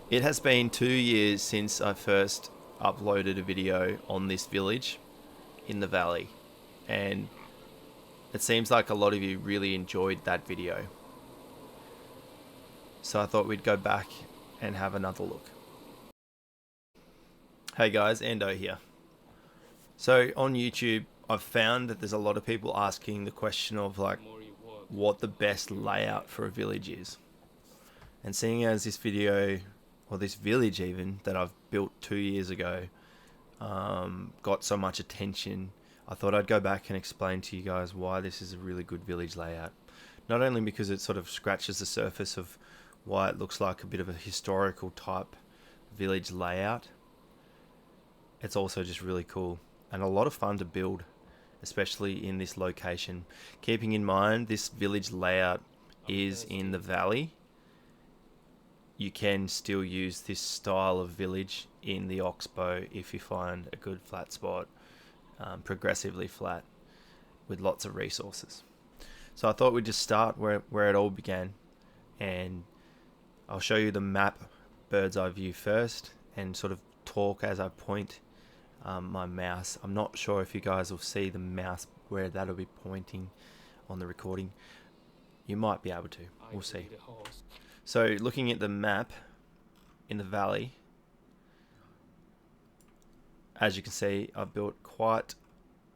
It has been 2 years since I first uploaded a video on this village in the valley, and it seems like a lot of you really enjoyed that video. So I thought we'd go back and have another look. Hey guys, Endo here. So on YouTube, I've found that there's a lot of people asking the question of like what the best layout for a village is. And seeing as this video, or this village even, that I've built 2 years ago, got so much attention, I thought I'd go back and explain to you guys why this is a really good village layout. Not only because it sort of scratches the surface of why it looks like a bit of a historical type village layout, it's also just really cool and a lot of fun to build, especially in this location. Keeping in mind this village layout is in the valley, you can still use this style of village in the Oxbow if you find a good flat spot, progressively flat, with lots of resources. So I thought we'd just start where it all began, and I'll show you the map bird's eye view first and sort of talk as I point my mouse. I'm not sure if you guys will see the mouse where that'll be pointing on the recording. You might be able to, we'll see. So looking at the map in the valley, as you can see, I've built quite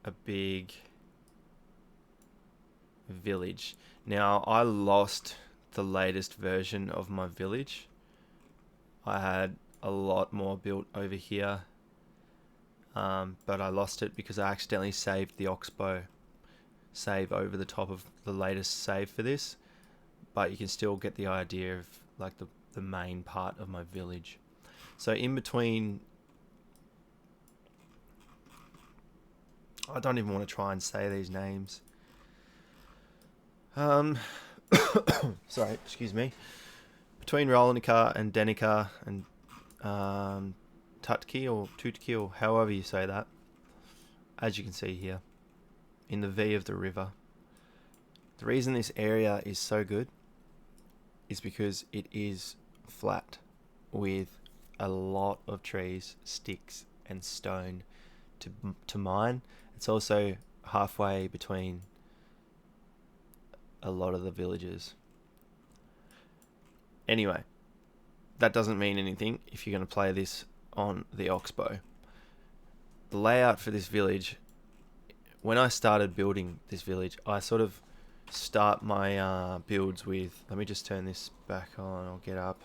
a big village. Now, I lost the latest version of my village. I had a lot more built over here, but I lost it because I accidentally saved the Oxbow save over the top of the latest save for this. But you can still get the idea of like the main part of my village. So in between, I don't even want to try and say these names. Sorry, excuse me. Between Rolanica and Denica and Tutki or Tutki or however you say that, as you can see here, in the V of the river. The reason this area is so good is because it is flat with a lot of trees, sticks and stone to mine. It's also halfway between a lot of the villages. Anyway, that doesn't mean anything if you're going to play this on the Oxbow. The layout for this village, when I started building this village, I sort of start my builds with, let me just turn this back on, I'll get up.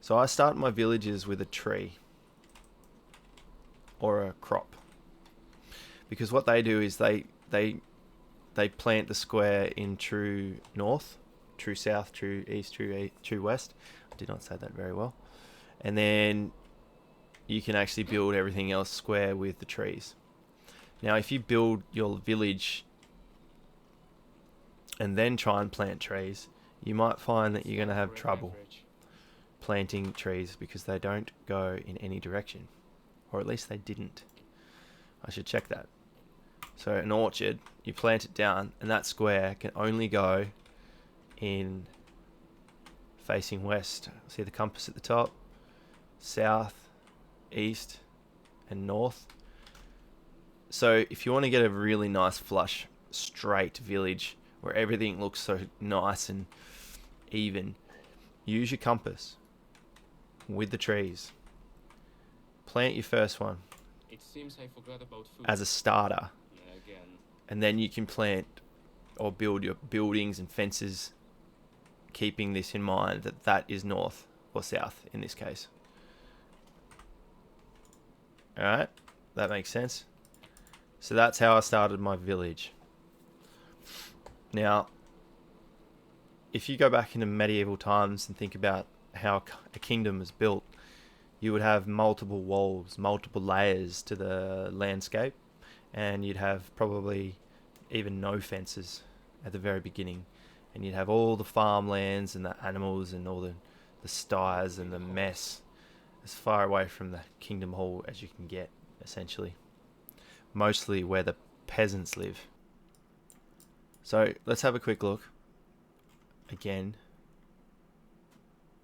So I start my villages with a tree or a crop, because what they do is they plant the square in true north, true south, true east, true west. I did not say that very well. And then you can actually build everything else square with the trees. Now if you build your village and then try and plant trees, you might find that you're going to have trouble planting trees because they don't go in any direction, or at least they didn't. I should check that. So an orchard, you plant it down and that square can only go in facing west. See the compass at the top? South, east and north. So if you want to get a really nice flush straight village where everything looks so nice and even, use your compass with the trees. Plant your first one It seems I forgot about food. as a starter, Again. and then you can plant or build your buildings and fences, keeping this in mind that that is north or south in this case. Alright, that makes sense. So that's how I started my village. Now, if you go back into medieval times and think about how a kingdom was built, you would have multiple walls, multiple layers to the landscape, and you'd have probably even no fences at the very beginning, and you'd have all the farmlands and the animals and all the styes and the mess as far away from the kingdom hall as you can get, essentially. Mostly where the peasants live. So let's have a quick look again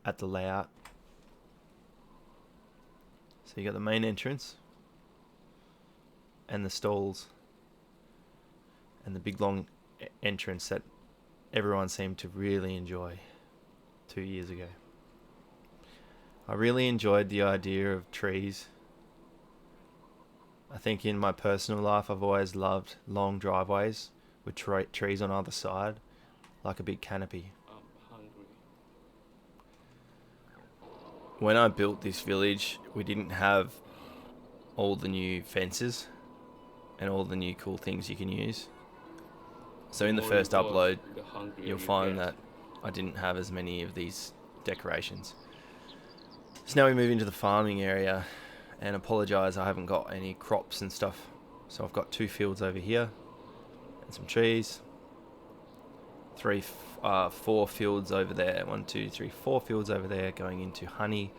at the layout So you got the main entrance and the stalls and the big long entrance that everyone seemed to really enjoy 2 years ago. I really enjoyed the idea of trees. I think in my personal life I've always loved long driveways with trees on either side, like a big canopy. I'm hungry. When I built this village, we didn't have all the new fences and all the new cool things you can use. So in the more first you work, upload, the hungrier you'll you find get. that I didn't have as many of these decorations. So now we move into the farming area, and apologise, I haven't got any crops and stuff. So I've got 2 fields over here and some trees. 4 fields over there. 1, 2, 3, 4 fields over there going into honey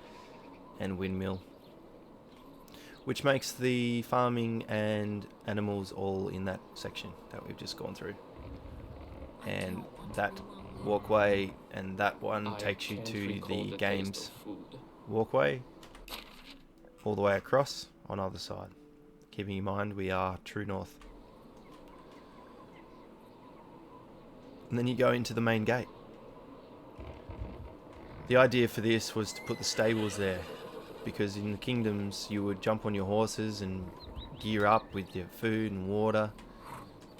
and windmill, which makes the farming and animals all in that section that we've just gone through. And that walkway and that one I takes you can't to recall the taste games of food. walkway all the way across on either side. Keeping in mind we are true north. And then you go into the main gate. The idea for this was to put the stables there, because in the kingdoms you would jump on your horses and gear up with your food and water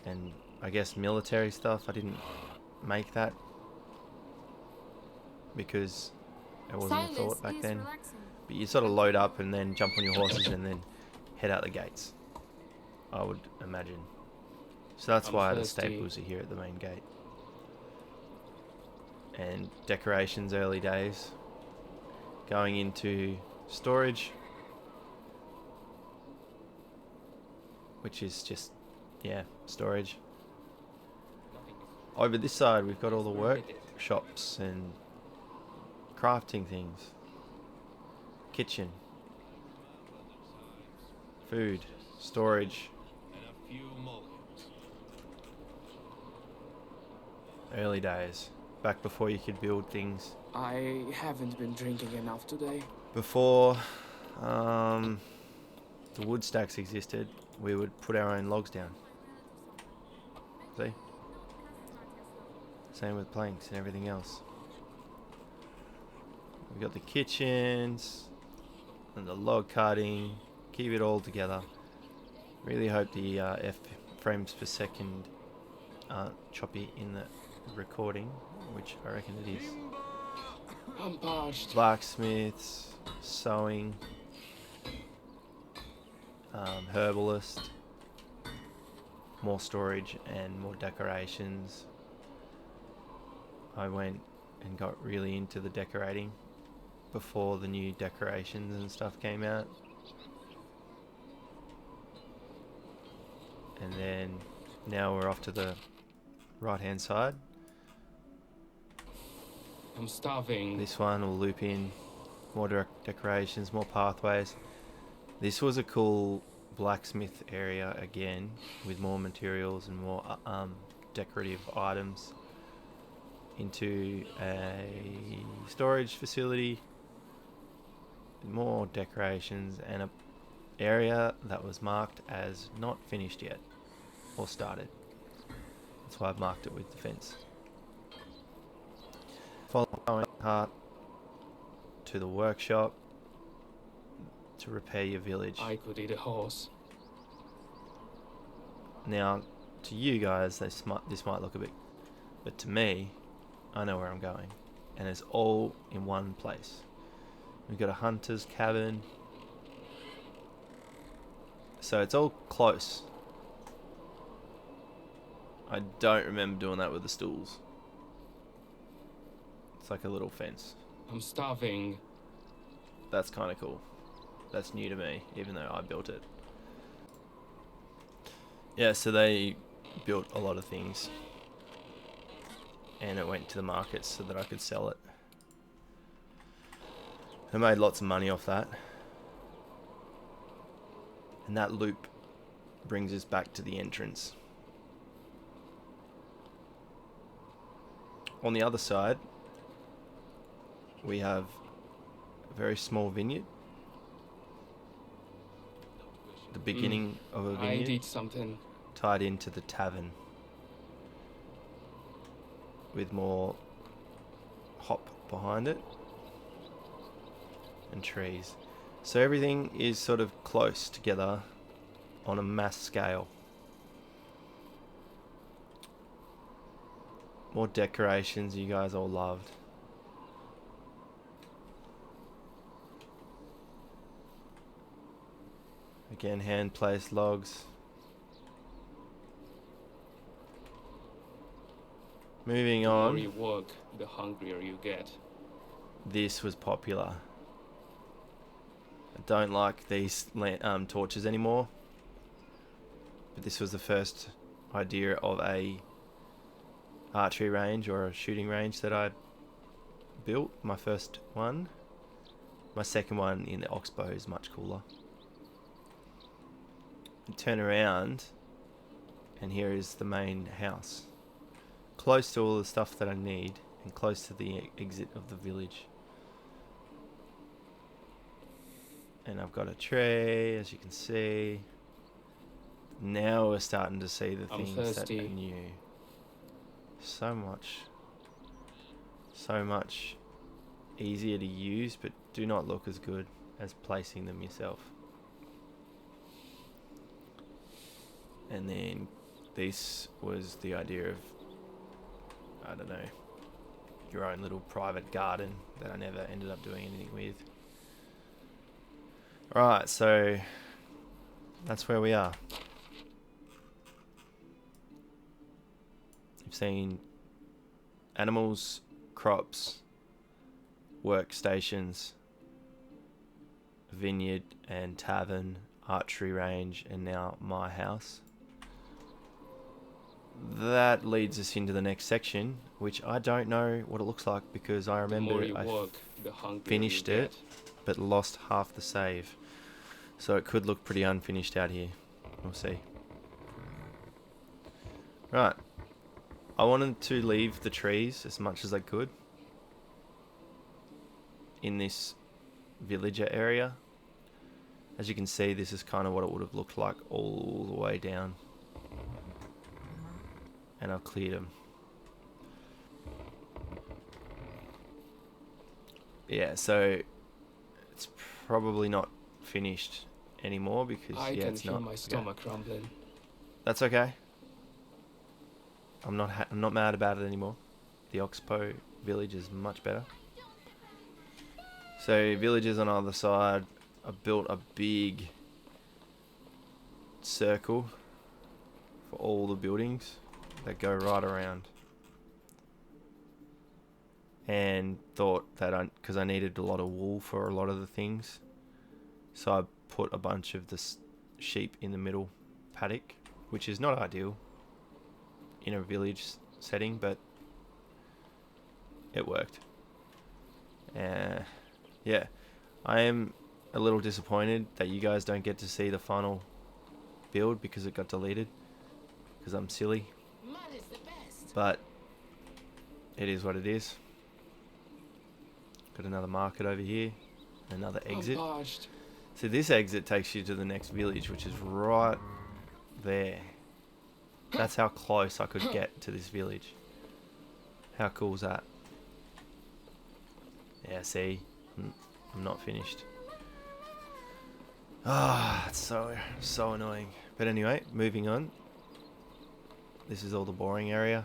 and I guess military stuff. I didn't make that because it wasn't a thought back then. But you sort of load up and then jump on your horses and then head out the gates, I would imagine. So that's I'm why the thirsty. stables are here at the main gate. And decorations early days. Going into storage, which is just, storage. Over this side we've got all the workshops and crafting things. Kitchen. Food. Storage. Early days. Back before you could build things. I haven't been drinking enough today. Before the wood stacks existed, we would put our own logs down. See? Same with planks and everything else. We've got the kitchens and the log cutting. Keep it all together. Really hope the F frames per second aren't choppy in the recording, which I reckon it is. I'm parched. Blacksmiths, sewing, herbalist, more storage and more decorations. I went and got really into the decorating before the new decorations and stuff came out. And then now we're off to the right hand side. I'm starving. This one will loop in more decorations, more pathways. This was a cool blacksmith area again, with more materials and more decorative items, into a storage facility, more decorations, and a area that was marked as not finished yet or started. That's why I've marked it with the fence. Following heart to the workshop to repair your village. I could eat a horse. Now, to you guys, this might look a bit, but to me, I know where I'm going, and it's all in one place. We've got a hunter's cabin, so it's all close. I don't remember doing that with the stools. It's like a little fence. I'm starving. That's kind of cool. That's new to me, even though I built it. Yeah, so they built a lot of things, and it went to the market so that I could sell it. I made lots of money off that. And that loop brings us back to the entrance. On the other side, we have a very small vineyard the beginning of a I vineyard did something. tied into the tavern with more hop behind it and trees. So everything is sort of close together on a mass scale. More decorations you guys all loved. Again, hand placed logs. Moving The more on, you work, the hungrier you get. this was popular. I don't like these torches anymore, but this was the first idea of a archery range or a shooting range that I built. My first one. My second one in the Oxbow is much cooler. You turn around and here is the main house. Close to all the stuff that I need and close to the exit of the village. And I've got a tree, as you can see. Now we're starting to see the I'm things that thirsty. are new. So much easier to use, but do not look as good as placing them yourself. And then this was the idea of, I don't know, your own little private garden that I never ended up doing anything with. Right, so that's where we are. You've seen animals, crops, workstations, vineyard and tavern, archery range, and now my house. That leads us into the next section, which I don't know what it looks like because I The remember more you I work, the hungrier finished you it, get. but lost half the save. So it could look pretty unfinished out here. We'll see. Right. I wanted to leave the trees as much as I could in this villager area. As you can see, this is kind of what it would have looked like all the way down. And I've cleared them. Yeah, so it's probably not finished anymore because I can it's feel not. my Okay. stomach rumbling. That's okay. I'm not mad about it anymore. The Oxbow village is much better. So villages on either side. I built a big circle for all the buildings that go right around. And thought that because I needed a lot of wool for a lot of the things, so I put a bunch of the sheep in the middle paddock, which is not ideal in a village setting, but it worked. Yeah, I am a little disappointed that you guys don't get to see the final build because it got deleted because I'm silly, but it is what it is. Got another market over here, another exit. I'm parched. So this exit takes you to the next village, which is right there. That's how close I could get to this village. How cool is that? Yeah, see? I'm not finished. Ah, it's so annoying. But anyway, moving on. This is all the boring area.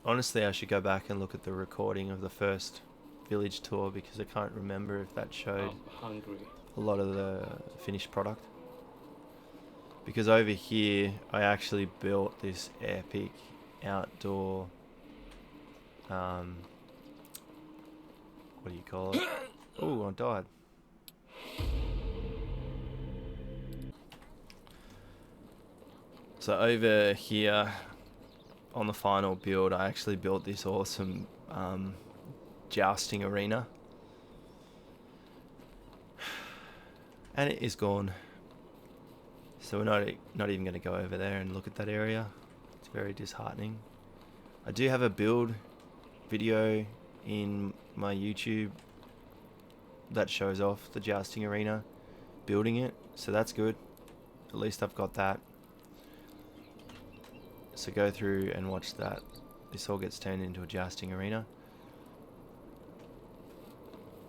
Honestly, I should go back and look at the recording of the first village tour because I can't remember if that showed I'm hungry. a lot of the finished product. Because over here, I actually built this epic outdoor, what do you call it? Oh, I died. So over here, on the final build, I actually built this awesome jousting arena. And it is gone. So we're not even going to go over there and look at that area. It's very disheartening. I do have a build video in my YouTube that shows off the jousting arena, building it, so that's good. At least I've got that. So go through and watch that. This all gets turned into a jousting arena.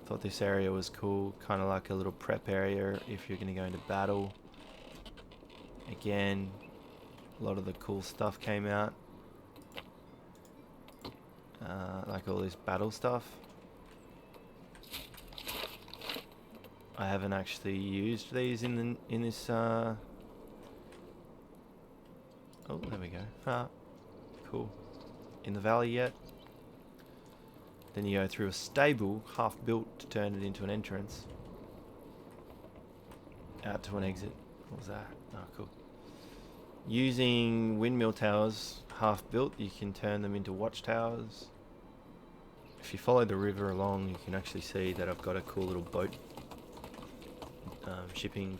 Thought this area was cool, kind of like a little prep area if you're going to go into battle. Again, a lot of the cool stuff came out, like all this battle stuff. I haven't actually used these in this. Oh, there we go. Ah, cool. In the valley yet? Then you go through a stable, half built, to turn it into an entrance. Out to an exit. What was that? Oh, cool. Using windmill towers, half built, you can turn them into watchtowers. If you follow the river along, you can actually see that I've got a cool little boat. Shipping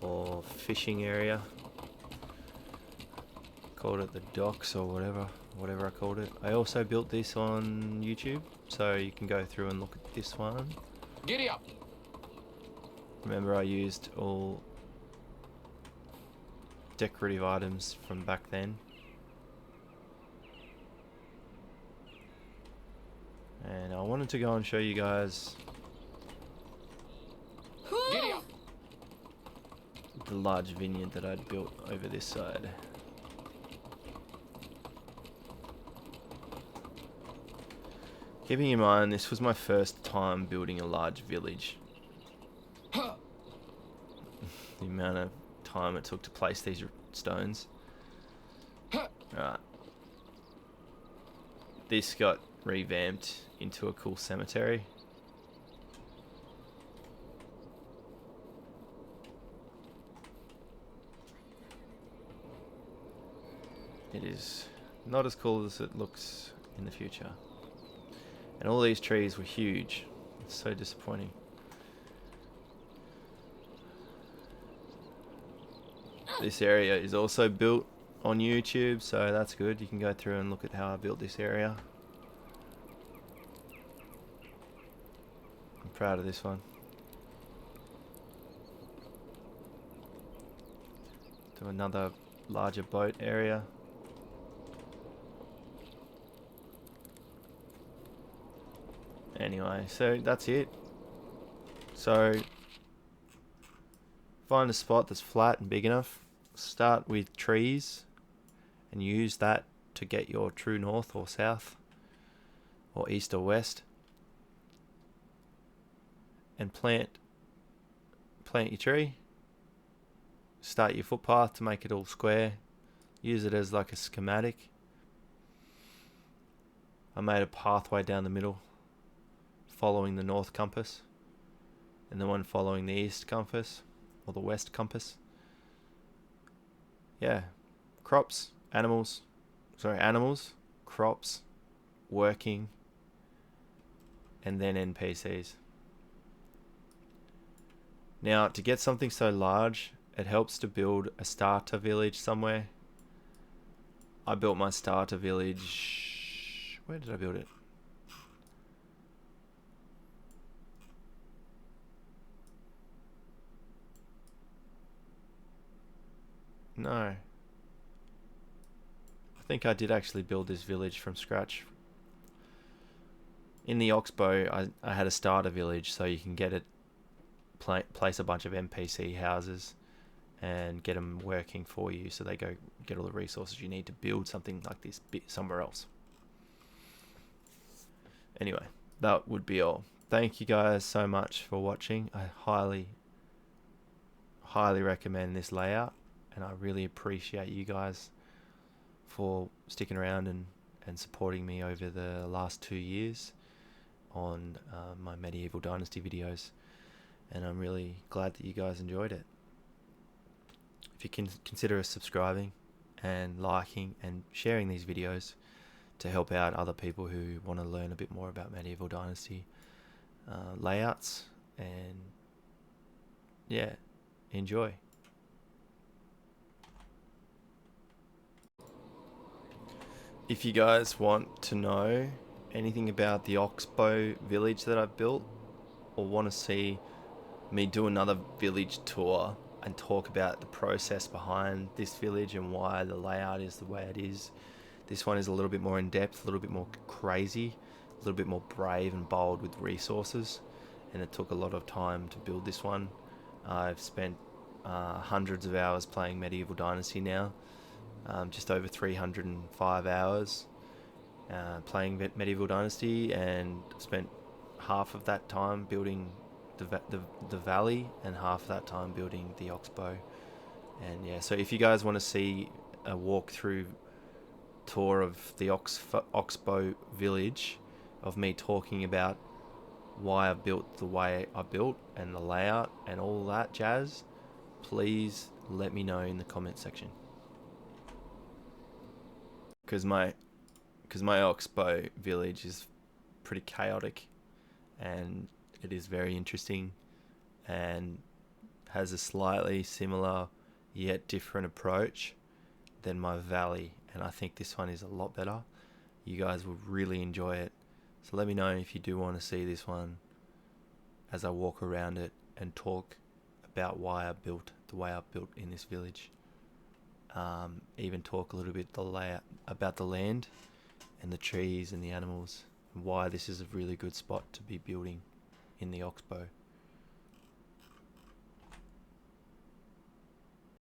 or fishing area. Called it the docks or whatever I called it. I also built this on YouTube, so you can go through and look at this one. Giddy up! Remember, I used all decorative items from back then. And I wanted to go and show you guys Giddy up! the large vineyard that I'd built over this side. Keeping in mind, this was my first time building a large village. The amount of time it took to place these stones. Right. This got revamped into a cool cemetery. It is not as cool as it looks in the future. And all these trees were huge. It's so disappointing. This area is also built on YouTube, so that's good. You can go through and look at how I built this area. I'm proud of this one. To another larger boat area. Anyway, so that's it. So find a spot that's flat and big enough. Start with trees and use that to get your true north or south or east or west. And plant your tree. Start your footpath to make it all square. Use it as like a schematic. I made a pathway down the middle following the north compass, and the one following the east compass or the west compass. Yeah, animals, crops, working, and then NPCs. Now, to get something so large, it helps to build a starter village somewhere. I built my starter village. Where did I build it? No. I think I did actually build this village from scratch. In the Oxbow, I had a starter village, so you can get it, place a bunch of NPC houses and get them working for you, so they go get all the resources you need to build something like this somewhere else. Anyway, that would be all. Thank you guys so much for watching. I highly recommend this layout, and I really appreciate you guys for sticking around and supporting me over the last 2 years on my Medieval Dynasty videos, and I'm really glad that you guys enjoyed it. If you can consider subscribing and liking and sharing these videos to help out other people who want to learn a bit more about Medieval Dynasty layouts, and yeah, enjoy. if you guys want to know anything about the Oxbow village that I've built, or want to see me do another village tour and talk about the process behind this village and why the layout is the way it is, this one is a little bit more in depth, a little bit more crazy, a little bit more brave and bold with resources, and it took a lot of time to build this one. I've spent hundreds of hours playing Medieval Dynasty now, just over 305 hours playing Medieval Dynasty, and spent half of that time building the valley and half of that time building the Oxbow. And yeah, so if you guys want to see a walkthrough tour of the Oxbow village, of me talking about why I built the way I built and the layout and all that jazz, please let me know in the comment section. Because my Oxbow village is pretty chaotic, and it is very interesting, and has a slightly similar yet different approach than my valley, and I think this one is a lot better. You guys will really enjoy it, so let me know if you do want to see this one as I walk around it and talk about why I built the way I built in this village. Even talk a little bit about the land and the trees and the animals, and why this is a really good spot to be building in the Oxbow.